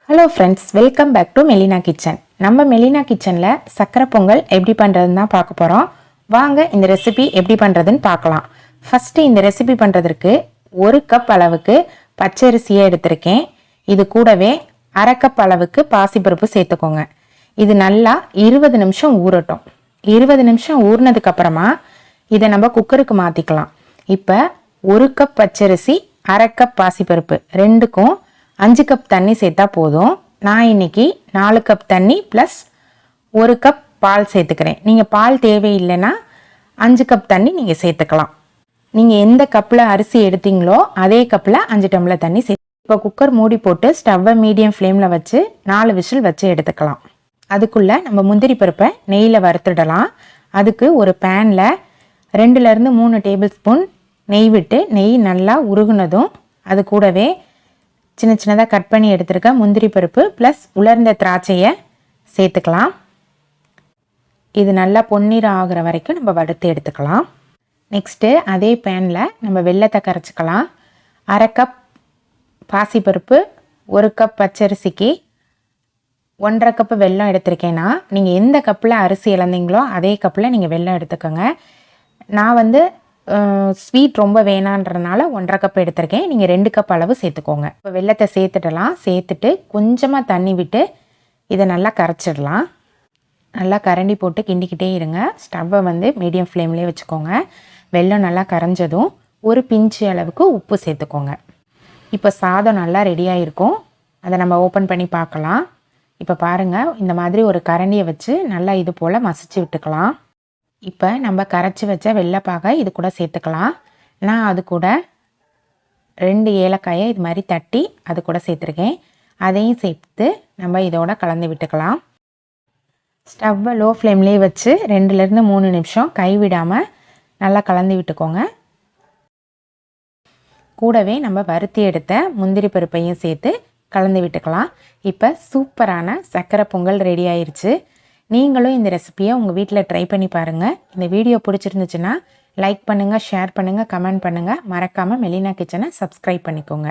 Hello friends, welcome back to Melina kitchen. நம்ம Melina கிச்சனில் சக்கரை பொங்கல் எப்படி பண்ணுறதுன்னு தான் பார்க்க போகிறோம். வாங்க இந்த ரெசிபி எப்படி பண்ணுறதுன்னு பார்க்கலாம். ஃபஸ்ட்டு இந்த ரெசிபி பண்ணுறதுக்கு 1 கப் அளவுக்கு பச்சரிசியை எடுத்திருக்கேன். இது கூடவே 1/2 கப் அளவுக்கு பாசிப்பருப்பு சேர்த்துக்கோங்க. இது நல்லா 20 நிமிஷம் ஊறட்டும். 20 நிமிஷம் ஊறினதுக்கப்புறமா இதை நம்ம குக்கருக்கு மாற்றிக்கலாம். இப்போ 1 கப் பச்சரிசி 1/2 கப் பாசிப்பருப்பு ரெண்டுக்கும் 5 கப் தண்ணி சேர்த்தா போதும். நான் இன்னைக்கு 4 கப் தண்ணி ப்ளஸ் 1 கப் பால் சேர்த்துக்கிறேன். நீங்கள் பால் தேவையில்லைன்னா 5 கப் தண்ணி நீங்கள் சேர்த்துக்கலாம். நீங்கள் எந்த கப்பில் அரிசி எடுத்தீங்களோ அதே கப்பில் 5 டம்ளர் தண்ணி இப்போ குக்கர் மூடி போட்டு ஸ்டவ்வை மீடியம் ஃப்ளேமில் வச்சு 4 விசில் வச்சு எடுத்துக்கலாம். அதுக்குள்ளே நம்ம முந்திரி பருப்பை நெய்யில் வறுத்துடலாம். அதுக்கு ஒரு பேனில் 2லேருந்து 3 டேபிள் ஸ்பூன் நெய் விட்டு நெய் நல்லா உருகுனதும் அது கூடவே சின்ன சின்னதாக கட் பண்ணி எடுத்துருக்க முந்திரி பருப்பு ப்ளஸ் உலர்ந்த திராட்சையை சேர்த்துக்கலாம். இது நல்லா பொன்னிறம் ஆகிற வரைக்கும் நம்ம வறுத்து எடுத்துக்கலாம். நெக்ஸ்ட்டு அதே பேனில் நம்ம வெல்லத்தை கரைச்சிக்கலாம். 1/2 கப் பாசிப்பருப்பு 1 கப் பச்சரிசிக்கு 1/2 கப்பு வெல்லம் எடுத்திருக்கேன்னா நீங்கள் எந்த கப்பில் அரிசி இழந்தீங்களோ அதே கப்பில் நீங்கள் வெல்லம் எடுத்துக்கோங்க. நான் ஸ்வீட் ரொம்ப வேணான்றதுனால 1/2 கப் எடுத்திருக்கேன். நீங்கள் 2 கப் அளவு சேர்த்துக்கோங்க. இப்போ வெல்லத்தை சேர்த்துடலாம். சேர்த்துட்டு கொஞ்சமாக தண்ணி விட்டு இதை நல்லா கரைச்சிடலாம். நல்லா கரண்டி போட்டு கிண்டிக்கிட்டே இருங்க. ஸ்டவ்வை மீடியம் ஃப்ளேம்லேயே வச்சுக்கோங்க. வெல்லம் நல்லா கரைஞ்சதும் ஒரு பிஞ்சு அளவுக்கு உப்பு சேர்த்துக்கோங்க. இப்போ சாதம் நல்லா ரெடியாக இருக்கும். அதை நம்ம ஓப்பன் பண்ணி பார்க்கலாம். இப்போ பாருங்கள், இந்த மாதிரி ஒரு கரண்டியை வச்சு நல்லா இது போல் மசிச்சு விட்டுக்கலாம். இப்போ நம்ம கரைச்சி வச்ச வெள்ளைப்பாகை இது கூட சேர்த்துக்கலாம். நான் அது கூட 2 ஏலக்காயை இது மாதிரி தட்டி அது கூட சேர்த்துருக்கேன். அதையும் சேர்த்து நம்ம இதோட கலந்து விட்டுக்கலாம். ஸ்டவ்வை லோ ஃப்ளேம்லேயே வச்சு 2லேருந்து 3 நிமிஷம் கைவிடாமல் நல்லா கலந்து விட்டுக்கோங்க. கூடவே நம்ம வறுத்தி எடுத்த முந்திரி பருப்பையும் சேர்த்து கலந்து விட்டுக்கலாம். இப்போ சூப்பரான சக்கரை பொங்கல் ரெடி ஆயிடுச்சு. நீங்களும் இந்த ரெசிபியை உங்கள் வீட்டில் ட்ரை பண்ணி பாருங்கள். இந்த வீடியோ பிடிச்சிருந்துச்சுன்னா லைக் பண்ணுங்கள், ஷேர் பண்ணுங்கள், கமெண்ட் பண்ணுங்கள். மறக்காமல் மெலினா கிச்சனை சப்ஸ்கிரைப் பண்ணிக்கோங்க.